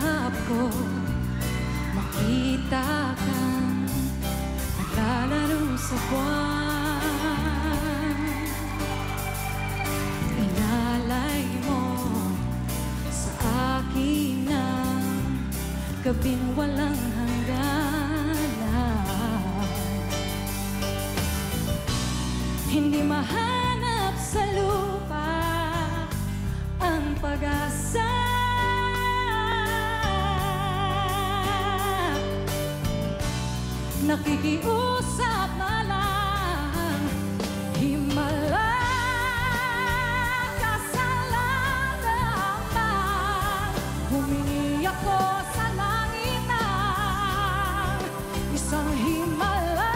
pangarap ko makita kang naglalaro sa buwan. Inalay mo sa akin ang gabing walang hangganan. Hindi mahanap sa lupa ang pag-asa. Nakikiusap na lang, himala kasalanan man. Humingi ako sa langit ng isang himala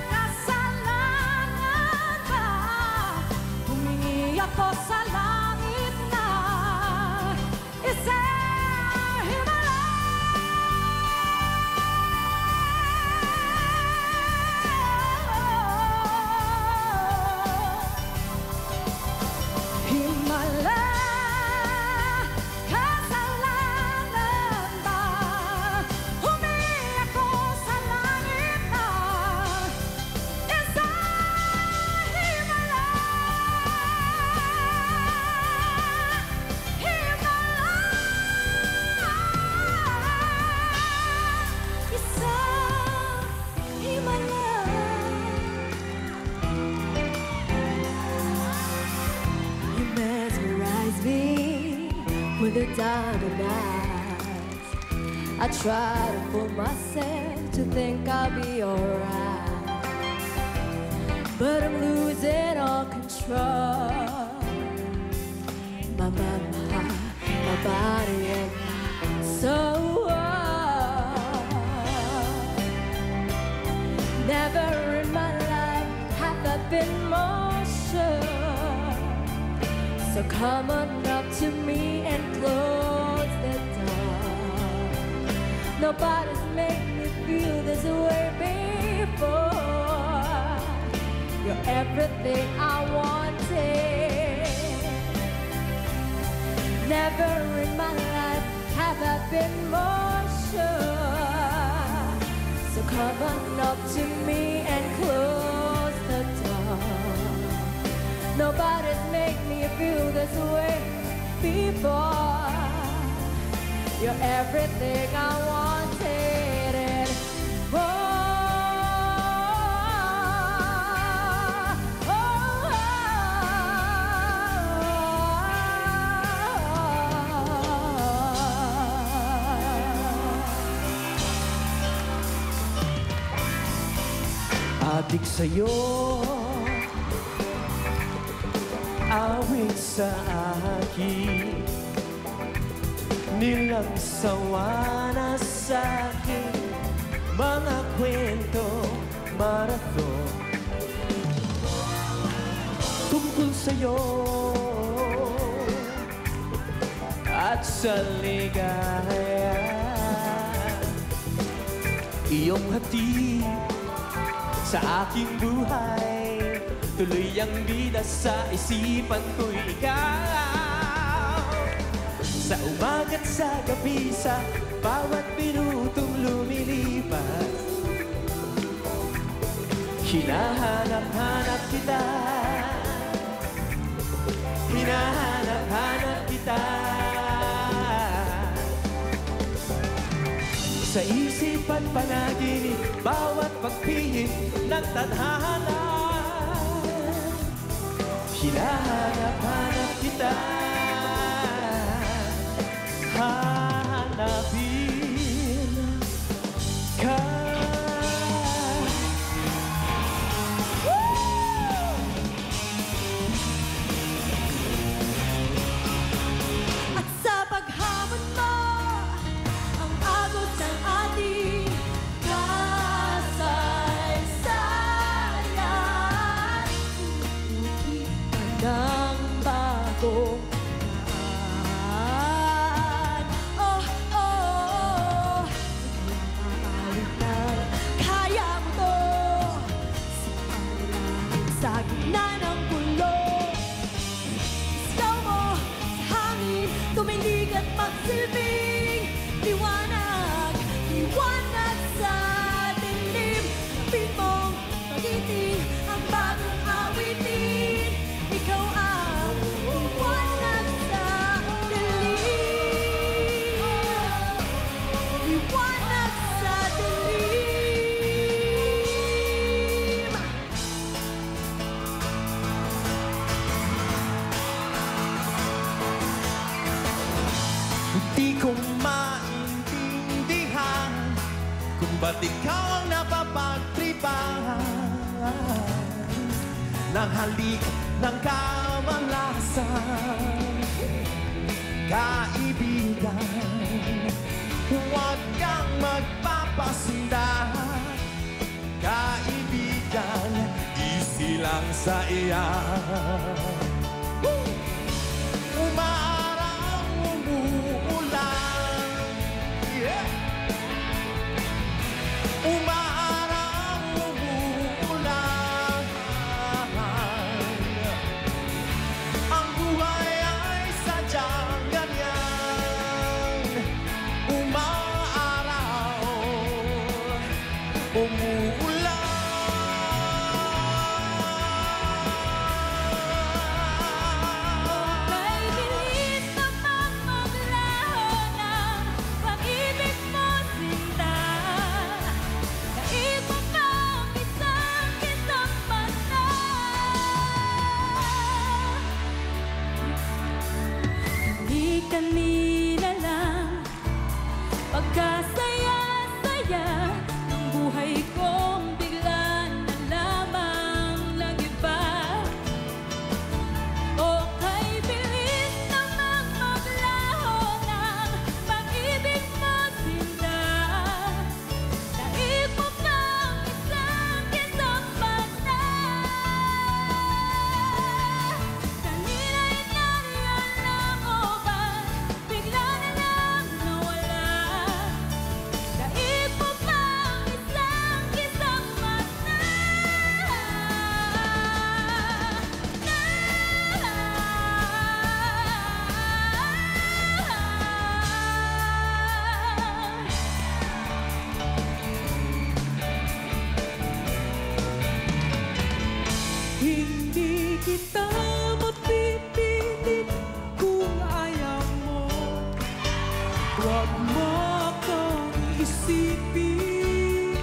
kasalanan ba. Humingi ako sa langit ng isang with the diamond eyes. I try to fool myself to think I'll be alright, but I'm losing all control. My body and soul. Never in my life have I been more sure. So come on up to me and close the door. Nobody's made me feel this way before. You're everything I wanted. Never in my life have I been more sure. So come on up to me and close the door. Nobody's made me feel this way before. You're everything I wanted and more. Adik sa'yo, awit sa akin, nilang sawa na sa'kin, mga kwento, marathon tungkol sa'yo at sa ligaya. Iyong hatid sa aking buhay, tuloy ang bida sa isipan ko'y ikaw. Sa umaga't sa gabi, sa bawat minutong lumilipas, hinahanap-hanap kita, hinahanap-hanap kita. Sa isip at panaginip, bawat pagpihit ng tadhana, hinahanap-hanap kita, hanapin ka. At sa paghamon mo, ang agos ng ating kasaysayan, ng bagong Di ko maintindihan kung ba't ikaw ang napapagtripan ng halik ng kamalasan. Kaibigan, huwag kang magpapasinda. Kaibigan, easy lang sa iyan. Umaaraw, umuulan, yeah. Umaaraw, umuulan. Ang buhay ay sadyang ganyan. Umaaraw, umuulan. Kanina lang pagkasaya-saya ng buhay kong bigla na lamang nag-iba. O kay bilis namang maglaho ng pag-ibig mo sinta. Daig mo pang isang kisang mata. Kanina'y nariyan lang o ba bigla na lang nawala? Daig mo pang isang kisang mata. Hindi kita mapipilit kung ayaw mo. Huwag mo akong isipin,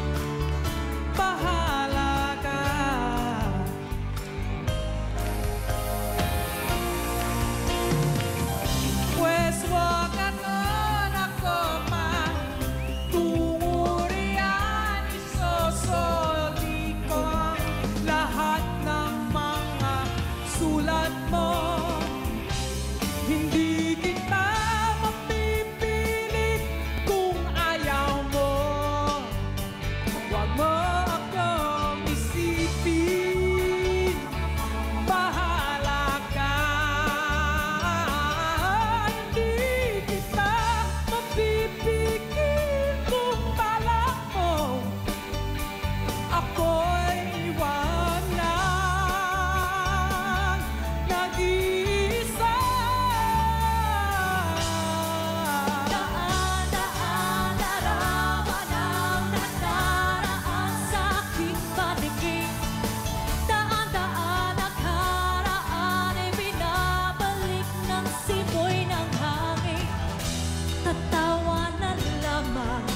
bahala ka. Pwes huwag ganon ako man, tungurian isosoldi ko ang lahat ng mga sulat mo. Hindi kita mapipilit kung ayaw mo. Huwag mo akong isipin, bahala ka. Hindi kita mapipigil kung balak mo ako'y iwanan nag-iisa. Daan-daan larawan ang nadaraan sa aking paligid. Daan-daan nakaraan ay binabalik ng simoy ng hangin. Tatawanan lamang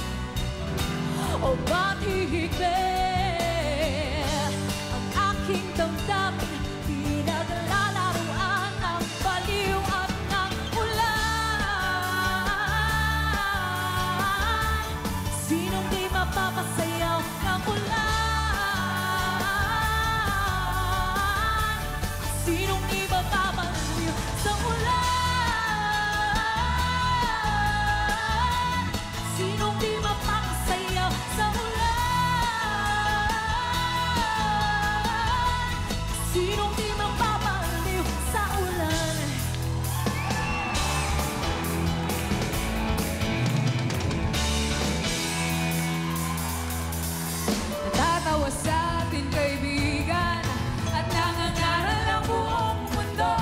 o ba't hihigpit ang aking damdamin? Pinaglalaruan ng baliw at ng ulan. Sinong di mapapasayaw ng ulan? Sinong di mapapaliw sa ulan? Sinong di mapapasayaw sa ulan? Sinong di mapapaliw sa ulan? Natatawa sa atin kaibigan at nangangaral ang buong mundo.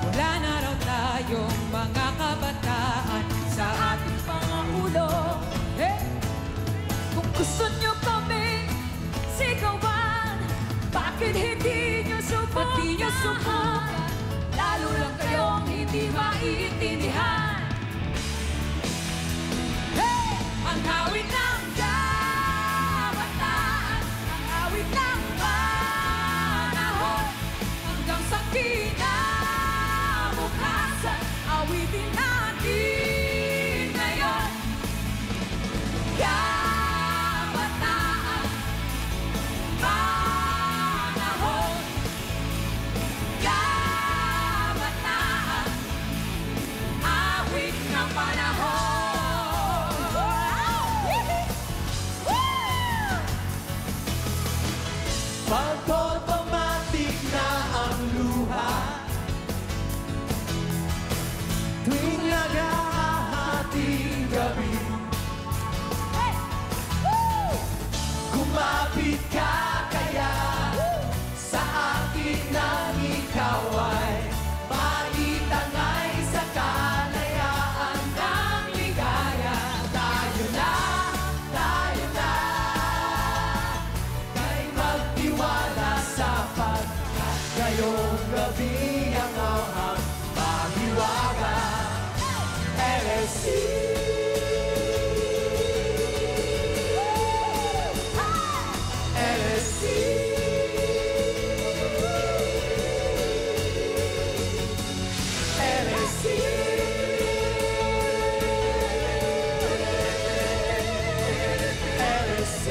Wala na raw tayong mga kabataan sa ating mga ulo. Kung gusto nyo kami sigawan, bakit hindi nyo subukan? Lalo lang kayong hindi maiintindihan. Ang awit ng kabataan, ang awit ng panahon, hanggang sa kinabukasan, awitin na panahon. Pag-automatic na ang luha tuwing naghahating gabi. Kumapit ka kaya sa akin nang ikaw ay maitangay sa kalayaan ng ligaya. Tayo na, kay magtiwala sapat ngayong gabi ang awang mahiwaga. LSC LSC LSC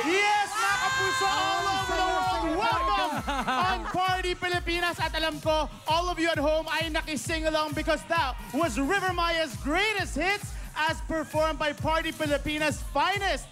Yes, mga kapuso all over the world, welcome on Party Pilipinas. At alam ko, all of you at home ay nakising along because that was River Maya's greatest hits as performed by Party Pilipinas' finest.